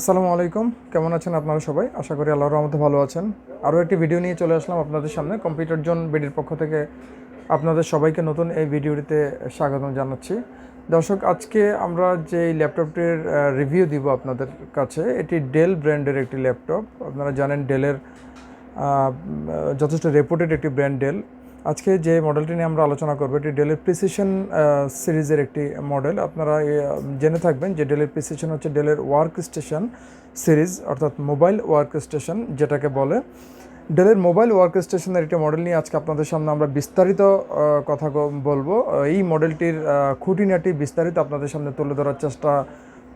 আসসালামু আলাইকুম, কেমন আছেন আপনারা সবাই? আশা করি আল্লাহর রহমতে ভালো আছেন। আরও একটি ভিডিও নিয়ে চলে আসলাম আপনাদের সামনে। কম্পিউটার জোন বিডির পক্ষ থেকে আপনাদের সবাইকে নতুন এই ভিডিওটিতে স্বাগতম জানাচ্ছি। দর্শক, আজকে আমরা যে ল্যাপটপটির রিভিউ দিব আপনাদের কাছে, এটি ডেল ব্র্যান্ডের একটি ল্যাপটপ। আপনারা জানেন ডেলের যথেষ্ট রেপুটেড একটি ব্র্যান্ড ডেল। আজকে যে মডেলটি নিয়ে আমরা আলোচনা করবো, এটি ডেলের প্রিসিশন সিরিজের একটি মডেল। আপনারা জেনে থাকবেন যে ডেলের প্রিসিশন হচ্ছে ডেলের ওয়ার্কস্টেশন সিরিজ, অর্থাৎ মোবাইল ওয়ার্কস্টেশন যেটাকে বলে। ডেলের মোবাইল ওয়ার্কস্টেশনের একটি মডেল নিয়ে আজকে আপনাদের সামনে আমরা বিস্তারিত কথা বলবো। এই মডেলটির খুঁটিনাটি বিস্তারিত আপনাদের সামনে তুলে ধরার চেষ্টা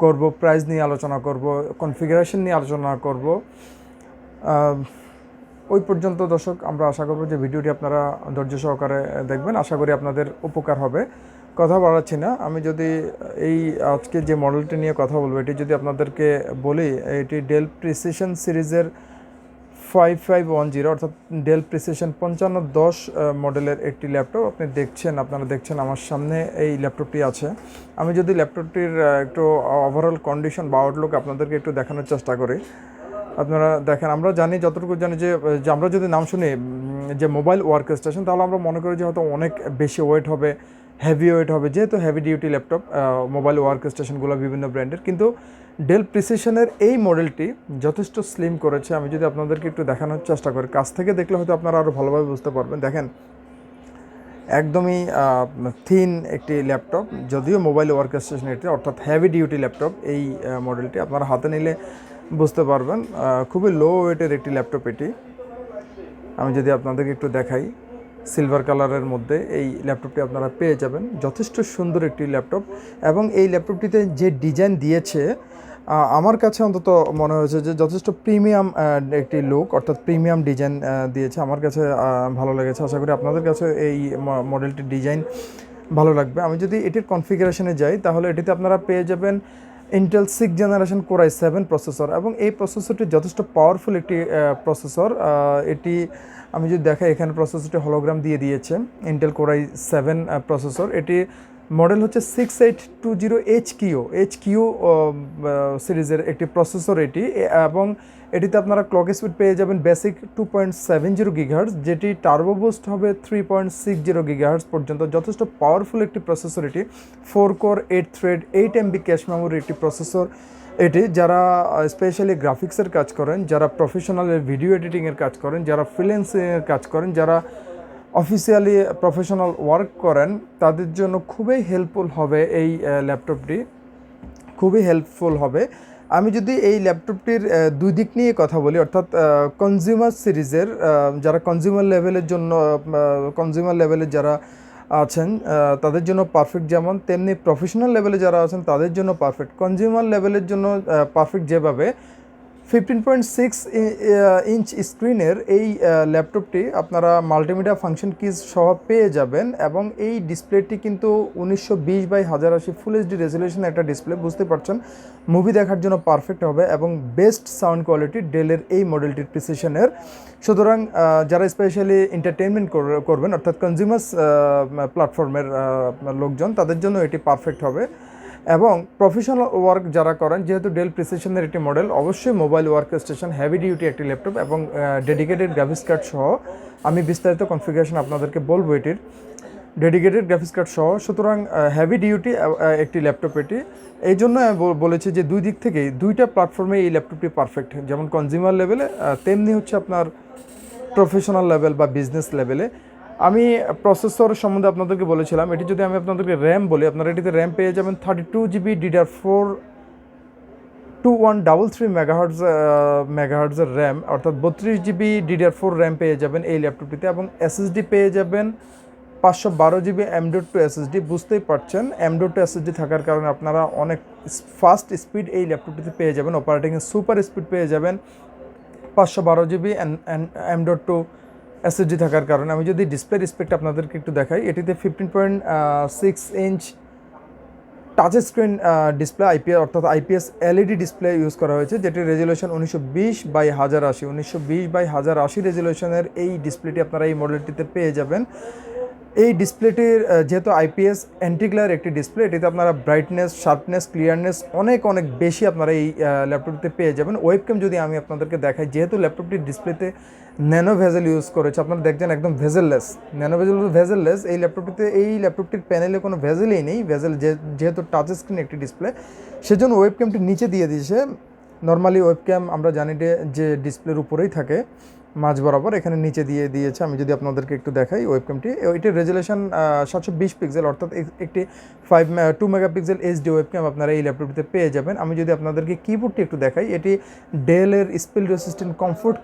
করব। প্রাইস নিয়ে আলোচনা করব, কনফিগারেশন নিয়ে আলোচনা করব। ওই পর্যন্ত দর্শক, আমরা আশা করব যে ভিডিওটি আপনারা ধৈর্য সহকারে দেখবেন। আশা করি আপনাদের উপকার হবে। কথা বাড়াচ্ছি না, আমি যদি এই আজকে যে মডেলটি নিয়ে কথা বলবো, এটি যদি আপনাদেরকে বলি, এটি ডেল প্রিসিশন সিরিজের 5510 অর্থাৎ ডেল প্রিসিশন 5510 মডেলের একটি ল্যাপটপ আপনারা দেখছেন আমার সামনে এই ল্যাপটপটি আছে। আমি যদি ল্যাপটপটির একটু ওভারঅল কন্ডিশন বা আউটলুক আপনাদেরকে একটু দেখানোর চেষ্টা করি। আপনারা দেখেন, আমরা জানি, যতটুকু জানি যে আমরা যদি নাম শুনি যে মোবাইল ওয়ার্কস্টেশন, তাহলে আমরা মনে করি যে হয়তো অনেক বেশি ওয়েট হবে, হেভি ওয়েট হবে, যেহেতু হেভি ডিউটি ল্যাপটপ মোবাইল ওয়ার্কস্টেশনগুলো বিভিন্ন ব্র্যান্ডের। কিন্তু ডেল প্রিসিশনের এই মডেলটি যথেষ্ট স্লিম করেছে। আমি যদি আপনাদেরকে একটু দেখানোর চেষ্টা করি, কাছ থেকে দেখলে হয়তো আপনারা আরও ভালোভাবে বুঝতে পারবেন। দেখেন, একদমই থিন একটি ল্যাপটপ, যদিও মোবাইল ওয়ার্কস্টেশন এটি, অর্থাৎ হেভি ডিউটি ল্যাপটপ। এই মডেলটি আপনারা হাতে নিলে বুঝতে পারবেন। খুবই লো ওয়েটের একটি ল্যাপটপ এটি। আমি যদি আপনাদেরকে একটু দেখাই, সিলভার কালারের মধ্যে এই ল্যাপটপটি আপনারা পেয়ে যাবেন। যথেষ্ট সুন্দর একটি ল্যাপটপ, এবং এই ল্যাপটপটিতে যে ডিজাইন দিয়েছে, আমার কাছে অন্তত মনে হয়েছে যে যথেষ্ট প্রিমিয়াম একটি লুক, অর্থাৎ প্রিমিয়াম ডিজাইন দিয়েছে। আমার কাছে ভালো লেগেছে। আশা করি আপনাদের কাছে এই মডেলটির ডিজাইন ভালো লাগবে। আমি যদি এটির কনফিগারেশনে যাই, তাহলে এটিতে আপনারা পেয়ে যাবেন Intel 6 generation core i7 processor, এবং এই প্রসেসরটি যথেষ্ট পাওয়ারফুল একটি প্রসেসর। এটি আমি যদি দেখাই, এখানে প্রসেসরটি হলোগ্রাম দিয়ে দিয়েছে। ইন্টেল কোর i7 প্রসেসর, এটি মডেল হচ্ছে 6820HQ সিরিজের একটি প্রসেসর এটি, এবং এটিতে আপনারা ক্লক স্পিড পেয়ে যাবেন বেসিক 2.70 GHz, যেটি টার্বো বুস্ট হবে 3.60 GHz পর্যন্ত। যথেষ্ট পাওয়ারফুল একটি প্রসেসর এটি। 4 core 8 thread 8 MB cache memory একটি প্রসেসর এটি। যারা স্পেশালি গ্রাফিক্সের কাজ করেন, যারা প্রফেশনাল ভিডিও এডিটিংয়ের কাজ করেন, যারা ফ্রিল্যান্সিংয়ের কাজ করেন, যারা অফিসিয়ালি প্রফেশনাল ওয়ার্ক করেন, তাদের জন্য খুবই হেল্পফুল হবে এই ল্যাপটপটি, খুবই হেল্পফুল হবে। আমি যদি এই ল্যাপটপটির দুই দিক নিয়ে কথা বলি, অর্থাৎ কনজিউমার সিরিজের যারা কনজিউমার লেভেলের যারা আছেন তাদের জন্য পারফেক্ট, যেমন তেমনি প্রফেশনাল লেভেলে যারা আছেন তাদের জন্য পারফেক্ট। কনজিউমার লেভেলের জন্য পারফেক্ট যেভাবে 15.6 ইঞ্চ স্ক্রিনের এই ল্যাপটপটি আপনারা মাল্টিমিডিয়া ফাংশন কিজ সহ পেয়ে যাবেন, এবং এই ডিসপ্লেটি কিন্তু 1920x1080 ফুল এইচডি রেজলিউশনের একটা ডিসপ্লে। বুঝতে পারছেন, মুভি দেখার জন্য পারফেক্ট হবে, এবং বেস্ট সাউন্ড কোয়ালিটি ডেলের এই মডেলটির প্রিসিশনের। সুতরাং যারা স্পেশালি এন্টারটেনমেন্ট করবেন, অর্থাৎ কনজিউমার্স প্ল্যাটফর্মের লোকজন, তাদের জন্য এটি পারফেক্ট হবে। এবং প্রফেশনাল ওয়ার্ক যারা করেন, যেহেতু ডেল প্রিসিশনের একটি মডেল, অবশ্যই মোবাইল ওয়ার্কস্টেশন হেভি ডিউটি একটি ল্যাপটপ, এবং ডেডিকেটেড গ্রাফিক্স কার্ড সহ। আমি বিস্তারিত কনফিগারেশন আপনাদেরকে বলবো এটির, ডেডিকেটেড গ্রাফিক্স কার্ড সহ। সুতরাং হেভি ডিউটি একটি ল্যাপটপ এটি। এই জন্য আমি বলেছি যে দুই দিক থেকেই, দুইটা প্ল্যাটফর্মে এই ল্যাপটপটি পারফেক্ট, যেমন কনজিউমার লেভেলে তেমনি হচ্ছে আপনার প্রফেশনাল লেভেল বা বিজনেস লেভেলে। আমি প্রসেসর সম্বন্ধে আপনাদেরকে বলেছিলাম, এটি যদি আমি আপনাদেরকে র্যাম বলি, আপনারা এটিতে র্যাম পেয়ে যাবেন 32GB DDR4 2133 মেগাহার্টজের র্যাম, অর্থাৎ 32GB DDR4 র্যাম পেয়ে যাবেন এই ল্যাপটপটিতে, এবং SSD পেয়ে যাবেন 512GB M.2 SSD। বুঝতেই পারছেন, M.2 SSD থাকার কারণে আপনারা অনেক ফাস্ট স্পিড এই ল্যাপটপটিতে পেয়ে যাবেন। অপারেটিংয়ের সুপার স্পিড পেয়ে যাবেন 512GB M.2 SSD থাকার কারণে। আমি যদি ডিসপ্লে রিসপেক্ট আপনাদেরকে একটু দেখাই, এটিতে 15.6 ইঞ্চ টাচ স্ক্রিন ডিসপ্লে অর্থাৎ IPS LED ডিসপ্লে ইউজ করা হয়েছে, যেটির রেজলিউশন 1920x1080 রেজলিউশনের এই ডিসপ্লেটি আপনারা এই মডেলটিতে পেয়ে যাবেন। এই ডিসপ্লেটির যেহেতু আইপিএস অ্যান্টি গ্লেয়ার একটি ডিসপ্লে, এটিতে আপনারা ব্রাইটনেস, শার্পনেস, ক্লিয়ারনেস অনেক অনেক বেশি আপনারা এই ল্যাপটপটিতে পেয়ে যাবেন। ওয়েবক্যাম যদি আমি আপনাদেরকে দেখাই, যেহেতু ল্যাপটপটির ডিসপ্লেতে ন্যানো ভেজেল ইউজ করেছে, আপনারা দেখছেন একদম ভেজেললেস, ন্যানো ভেজেললেস এই ল্যাপটপটিতে, এই ল্যাপটপটির প্যানেলে কোনো ভেজেলই নেই। যেহেতু টাচ স্ক্রিন একটি ডিসপ্লে, সেজন্য ওয়েবক্যামটি নিচে দিয়ে দিয়েছে। নর্মালি ওয়েবক্যাম আমরা জানি যে ডিসপ্লের উপরেই থাকে মাঝ বরাবর, এখানে নিচে দিয়ে দিয়েছে। আমি যদি আপনাদেরকে একটু দেখাই ওয়েবক্যামটি, এটির রেজুলেশন 720 পিক্সেল, অর্থাৎ একটি 2 মেগাপিক্সেল এইচডি ওয়েবক্যাম আপনারা এই ল্যাপটপটিতে পেয়ে যাবেন। আমি যদি আপনাদেরকে কিবোর্ডটি একটু দেখাই, এটি ডেলের spill resistant comfort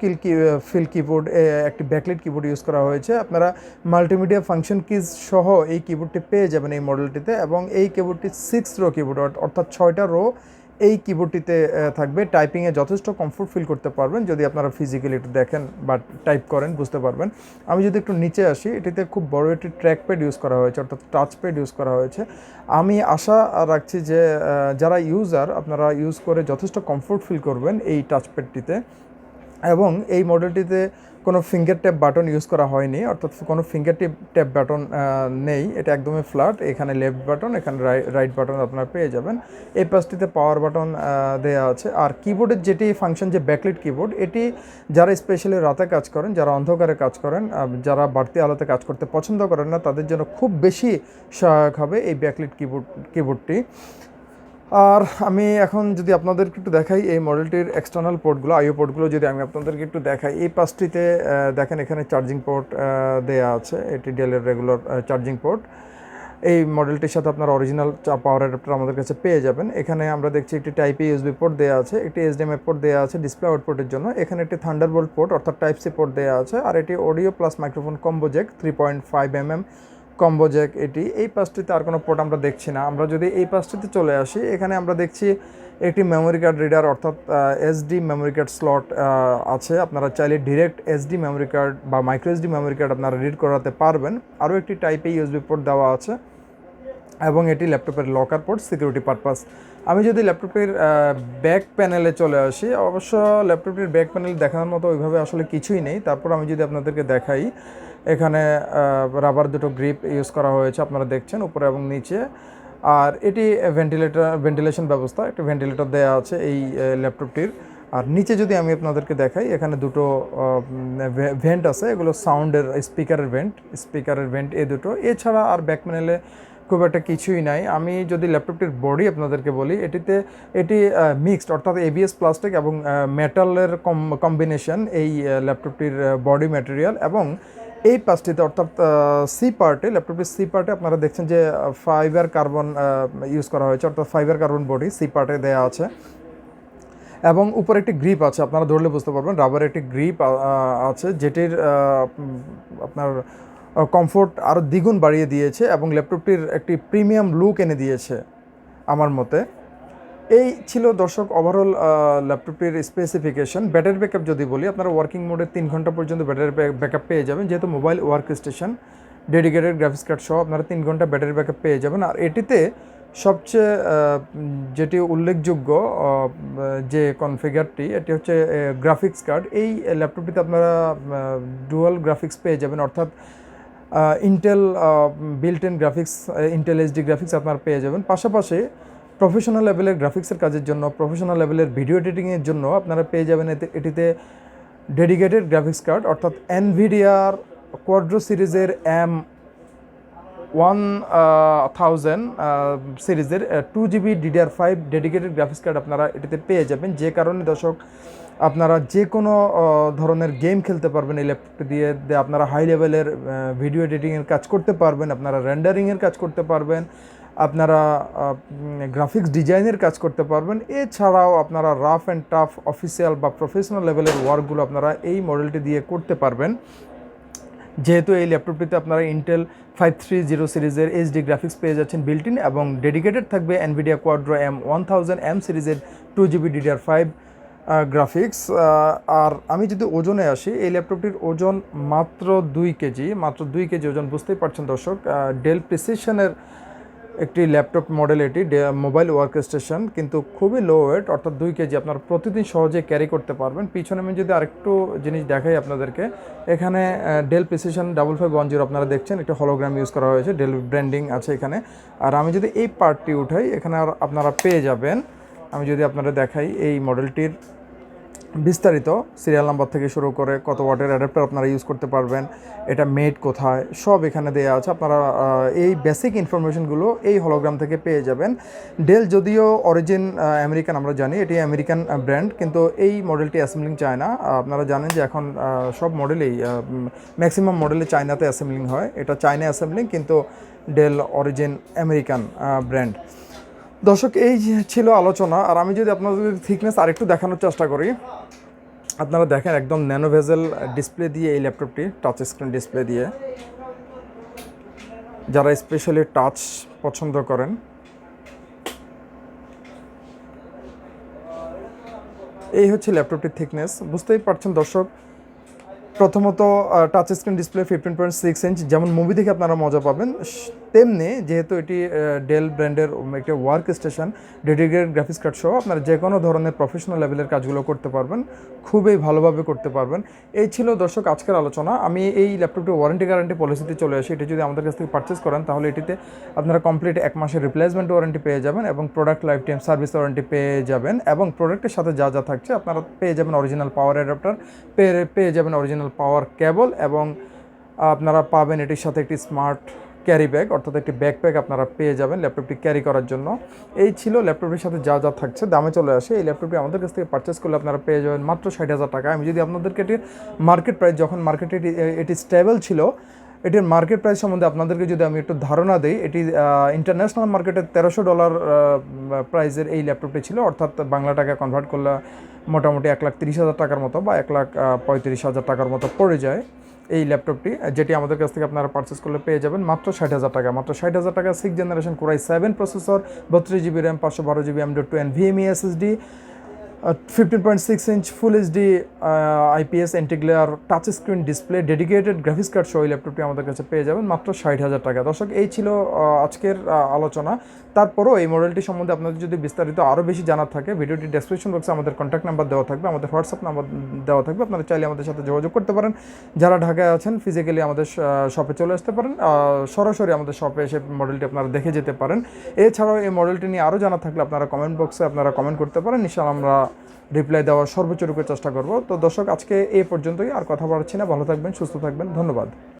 feel keyboard, একটি ব্যাকলাইট কিবোর্ড ইউজ করা হয়েছে। আপনারা মাল্টিমিডিয়া ফাংশন কিজ সহ এই কিবোর্ডটি পেয়ে যাবেন এই মডেলটিতে, এবং এই কিবোর্ডটি 6 রো কিবোর্ড, অর্থাৎ 6টা রো এই কিবোর্ডটিতে থাকবে। টাইপিংয়ে যথেষ্ট কমফোর্ট ফিল করতে পারবেন, যদি আপনারা ফিজিক্যালি একটু দেখেন বা টাইপ করেন বুঝতে পারবেন। আমি যদি একটু নিচে আসি, এটিতে খুব বড় একটি ট্র্যাকপ্যাড ইউজ করা হয়েছে, অর্থাৎ টাচপ্যাড ইউজ করা হয়েছে। আমি আশা রাখছি যে যারা ইউজার, আপনারা ইউজ করে যথেষ্ট কমফোর্ট ফিল করবেন এই টাচপ্যাডটিতে। এবং এই মডেলটিতে কোনো ফিঙ্গার ট্যাপ বাটন ইউজ করা হয়নি, অর্থাৎ কোনো ফিঙ্গার ট্যাপ বাটন নেই, এটা একদমই ফ্ল্যাট। এখানে লেফট বাটন, এখানে রাইট বাটন আপনারা পেয়ে যাবেন। এই পাশটিতে পাওয়ার বাটন দেওয়া আছে। আর কিবোর্ডের যেটি ফাংশন, যে ব্যাকলাইট কিবোর্ড, এটি যারা স্পেশালি রাতে কাজ করেন, যারা অন্ধকারে কাজ করেন, যারা বাড়তি আলোতে কাজ করতে পছন্দ করেন না, তাদের জন্য খুব বেশি সহায়ক হবে এই ব্যাকলাইট কিবোর্ডটি। আর আমি এখন যদি আপনাদেরকে একটু দেখাই এই মডেলটির এক্সটার্নাল পোর্টগুলো, আইও পোর্টগুলো যদি আমি আপনাদেরকে একটু দেখাই, এই পাশটিতে দেখেন এখানে চার্জিং পোর্ট দেয়া আছে। এটি ডেলের রেগুলার চার্জিং পোর্ট। এই মডেলটির সাথে আপনার অরিজিনাল পাওয়ার অ্যাডাপ্টার আমাদের কাছে পেয়ে যাবেন। এখানে আমরা দেখছি একটি টাইপ এ ইউএসবি পোর্ট দেওয়া আছে, একটি এইচডিএমআই পোর্ট দেওয়া আছে ডিসপ্লে আউটপুটের জন্য, এখানে একটি থান্ডারবোল্ট পোর্ট অর্থাৎ টাইপ সি পোর্ট দেওয়া আছে, আর এটি audio plus microphone combo Jack 3.5 combo Jack এটি। এই পাশটিতে আর কোনো পোর্ট আমরা দেখছি না। আমরা যদি এই পাশটিতে চলে আসি, এখানে আমরা দেখছি একটি মেমোরি কার্ড রিডার, অর্থাৎ এসডি মেমোরি কার্ড স্লট আছে। আপনারা চাইলে ডিরেক্ট এসডি মেমোরি কার্ড বা মাইক্রো এসডি মেমোরি কার্ড আপনারা রিড করাতে পারবেন। আরও একটি টাইপ এ ইউএসবি পোর্ট দেওয়া আছে, এবং এটি ল্যাপটপের লকার পোর্ট, সিকিউরিটি পারপাস। আমি যদি ল্যাপটপের ব্যাক প্যানেলে চলে আসি, অবশ্য ল্যাপটপটির ব্যাক প্যানেল দেখানোর মতো ওইভাবে আসলে কিছুই নেই। তারপর আমি যদি আপনাদেরকে দেখাই, এখানে রাবার দুটো গ্রিপ ইউজ করা হয়েছে, আপনারা দেখছেন উপরে এবং নিচে। আর এটি ভেন্টিলেশন ব্যবস্থা, একটি ভেন্টিলেটর দেওয়া আছে এই ল্যাপটপটির। আর নিচে যদি আমি আপনাদেরকে দেখাই, এখানে দুটো ভেন্ট আছে, এগুলো সাউন্ডের স্পিকারের ভেন্ট এই দুটো। এছাড়া আর ব্যাক প্যানেলে খুব একটা কিছুই নাই। আমি যদি ল্যাপটপটির বডি আপনাদেরকে বলি, এটি মিক্সড, অর্থাৎ এবিএস প্লাস্টিক এবং মেটালের কম্বিনেশন এই ল্যাপটপটির বডি ম্যাটেরিয়াল। এবং এই পাশটিতে, অর্থাৎ সি পার্টে, ল্যাপটপটির সি পার্টে আপনারা দেখছেন যে ফাইবার কার্বন ইউজ করা হয়েছে, অর্থাৎ ফাইবার কার্বন বডি সি পার্টে দেওয়া আছে। এবং উপরে একটি গ্রিপ আছে, আপনারা ধরলে বুঝতে পারবেন, রাবারের একটি গ্রিপ আছে, যেটির আপনার কমফোর্ট আরও দ্বিগুণ বাড়িয়ে দিয়েছে এবং ল্যাপটপটির একটি প্রিমিয়াম লুক এনে দিয়েছে আমার মতে। এই ছিল দর্শক ওভারঅল ল্যাপটপটির স্পেসিফিকেশন। ব্যাটারি ব্যাকআপ যদি বলি, আপনারা ওয়ার্কিং মোডে 3 ঘন্টা পর্যন্ত ব্যাটারি ব্যাকআপ পেয়ে যাবেন। যেহেতু mobile workstation, dedicated graphics card সহ আপনারা 3 ঘন্টা ব্যাটারি ব্যাকআপ পেয়ে যাবেন। আর এটিতে সবচেয়ে যেটি উল্লেখযোগ্য যে কনফিগারটি, এটি হচ্ছে গ্রাফিক্স কার্ড। এই ল্যাপটপটিতে আপনারা ডুয়াল গ্রাফিক্স পেয়ে যাবেন, অর্থাৎ Intel built in graphics, Intel HD graphics আপনারা পেয়ে যাবেন। পাশাপাশি প্রফেশনাল লেভেলের গ্রাফিক্সের কাজের জন্য, প্রফেশনাল লেভেলের ভিডিও এডিটিংয়ের জন্য আপনারা পেয়ে যাবেন এটিতে ডেডিকেটেড গ্রাফিক্স কার্ড, অর্থাৎ এনভিডিয়ার কোয়াড্রো সিরিজের M.2 সিরিজের 2GB DDR5 dedicated graphics card আপনারা এটিতে পেয়ে যাবেন। যে কারণে দর্শক, আপনারা যে কোনো ধরনের গেম খেলতে পারবেন এই ল্যাপটপটি দিয়ে। আপনারা হাই লেভেলের ভিডিও এডিটিংয়ের কাজ করতে পারবেন, আপনারা রেন্ডারিংয়ের কাজ করতে পারবেন, আপনারা গ্রাফিক্স ডিজাইনের কাজ করতে পারবেন। এছাড়াও আপনারা রাফ অ্যান্ড টাফ অফিসিয়াল বা প্রফেশনাল লেভেলের ওয়ার্কগুলো আপনারা এই মডেলটি দিয়ে করতে পারবেন। যেহেতু এই ল্যাপটপটিতে আপনারা ইন্টেল 530 সিরিজের এইচডি গ্রাফিক্স পেয়ে যাচ্ছেন বিল্ট ইন, এবং ডেডিকেটেড থাকবে এনভিডিয়া কোয়াড্রো M1000 সিরিজের 2GB DDR5 গ্রাফিক্স। আর আমি যদি ওজনে আসি, এই ল্যাপটপটির ওজন মাত্র 2 কেজি ওজন। বুঝতেই পারছেন দর্শক, ডেল প্রিসিশনের একটি ল্যাপটপ মডেল, এটি মোবাইল ওয়ার্কস্টেশন, কিন্তু খুবই লো ওয়েট, অর্থাৎ 2 কেজি, আপনারা প্রতিদিন সহজে ক্যারি করতে পারবেন। পিছনে আমি যদি আরেকটু জিনিস দেখাই আপনাদেরকে, এখানে ডেল প্রিসিশন 5510 আপনারা দেখছেন, একটা হলোগ্রাম ইউজ করা হয়েছে, ডেল ব্র্যান্ডিং আছে এখানে। আর আমি যদি এই পার্টটি উঠাই, এখানে আর আপনারা পেয়ে যাবেন, আমি যদি আপনারা দেখাই এই মডেলটির বিস্তারিত সিরিয়াল নাম্বার থেকে শুরু করে কত ওয়াটের অ্যাডাপ্টার আপনারা ইউজ করতে পারবেন, এটা মেড কোথায়, সব এখানে দেওয়া আছে। আপনারা এই বেসিক ইনফরমেশনগুলো এই হলোগ্রাম থেকে পেয়ে যাবেন। ডেল যদিও অরিজিন আমেরিকান, আমরা জানি এটি আমেরিকান ব্র্যান্ড, কিন্তু এই মডেলটি অ্যাসেম্বলিং চায় না। আপনারা জানেন যে এখন সব মডেলেই ম্যাক্সিমাম মডেলে চায়নাতে অ্যাসেম্বলিং হয়, এটা চায়না অ্যাসেম্বলিং, কিন্তু ডেল অরিজিন আমেরিকান ব্র্যান্ড। দর্শক, এই ছিল আলোচনা। আর আমি যদি আপনাদের থিকনেস আরেকটু দেখানোর চেষ্টা করি, আপনারা দেখেন একদম ন্যানো ভেজেল ডিসপ্লে দিয়ে এই ল্যাপটপটি, টাচ স্ক্রিন ডিসপ্লে দিয়ে, যারা স্পেশালি টাচ পছন্দ করেন। এই হচ্ছে ল্যাপটপটির থিকনেস, বুঝতেই পারছেন দর্শক। প্রথমত টাচ স্ক্রিন ডিসপ্লে 15.6 ইঞ্চ, যেমন মুভি দেখে আপনারা মজা পাবেন, তেমনি যেহেতু এটি ডেল ব্র্যান্ডের একটা work station, dedicated graphics card সহ আপনারা যে কোনো ধরনের প্রফেশনাল লেভেলের কাজগুলো করতে পারবেন, খুবই ভালোভাবে করতে পারবেন। এই ছিল দর্শক আজকের আলোচনা। আমি এই ল্যাপটপটি ওয়ারেন্টি গ্যারান্টি পলিসিতে চলে আসি। এটি যদি আমাদের কাছ থেকে পারচেস করেন, তাহলে এটিতে আপনারা কমপ্লিট 1 মাসের রিপ্লেসমেন্ট ওয়ারেন্টি পেয়ে যাবেন, এবং product life time service warranty পেয়ে যাবেন, এবং প্রোডাক্টের সাথে যা যা থাকছে আপনারা পেয়ে যাবেন অরিজিনাল পাওয়ার অ্যাডাপ্টার, পেয়ে যাবেন অরিজিনাল পাওয়ার কেবল, এবং আপনারা পাবেন এটির সাথে একটি স্মার্ট ক্যারি ব্যাগ, অর্থাৎ একটি ব্যাকপ্যাক আপনারা পেয়ে যাবেন ল্যাপটপটি ক্যারি করার জন্য। এই ছিল ল্যাপটপটির সাথে যা যা থাকছে। দামে চলে আসে, এই ল্যাপটপটি আমাদের কাছ থেকে পারচেস করলে আপনারা পেয়ে যাবেন মাত্র 60,000 টাকা। আমি যদি আপনাদেরকে এটির মার্কেট প্রাইস, যখন মার্কেটে এটি স্টেবল ছিল, এটির মার্কেট প্রাইস সম্বন্ধে আপনাদেরকে যদি আমি একটু ধারণা দিই, এটি ইন্টারন্যাশনাল মার্কেটে $1300 প্রাইসের এই ল্যাপটপটি ছিল, অর্থাৎ বাংলা টাকা কনভার্ট করলে মোটামুটি 1,30,000 টাকার মতো বা 1,35,000 টাকার মতো পড়ে যায় এই ল্যাপটপটি, যেটি আমাদের কাছ থেকে আপনারা পারচেস করলে পেয়ে যাবেন মাত্র 60,000 টাকা। মাত্র 60,000 টাকা 6th generation Core i7 processor, 32 GB RAM, 512 GB M.2 NVMe SSD, 15.6 inch full HD IPS antiglare touch screen display, dedicated graphics card সহ এই ল্যাপটপটি আমাদের কাছে পেয়ে যাবেন মাত্র 60,000 টাকা। দর্শক, এই ছিল আজকের আলোচনা। তারপরও এই মডেলটি সম্বন্ধে আপনাদের যদি বিস্তারিত আরও বেশি জানার থাকে, ভিডিওটি ডেসক্রিপশন বক্সে আমাদের কন্ট্যাক্ট নাম্বার দেওয়া থাকবে, আমাদের হোয়াটসঅ্যাপ নাম্বার দেওয়া থাকবে, আপনারা চাইলে আমাদের সাথে যোগাযোগ করতে পারেন। যারা ঢাকায় আছেন, ফিজিক্যালি আমাদের শপে চলে আসতে পারেন, সরাসরি আমাদের শপে এসে মডেলটি আপনারা দেখে যেতে পারেন। এছাড়াও এই মডেলটি নিয়ে আরও জানা থাকলে আপনারা কমেন্ট বক্সে আপনারা কমেন্ট করতে পারেন, ইনশাআল্লাহ আমরা রিপ্লাই দেওয়ার সর্বোচ্চ রূপে চেষ্টা করব। তো দর্শক, আজকে এই পর্যন্তই, আর কথা বলছি না। ভালো থাকবেন, সুস্থ থাকবেন, ধন্যবাদ।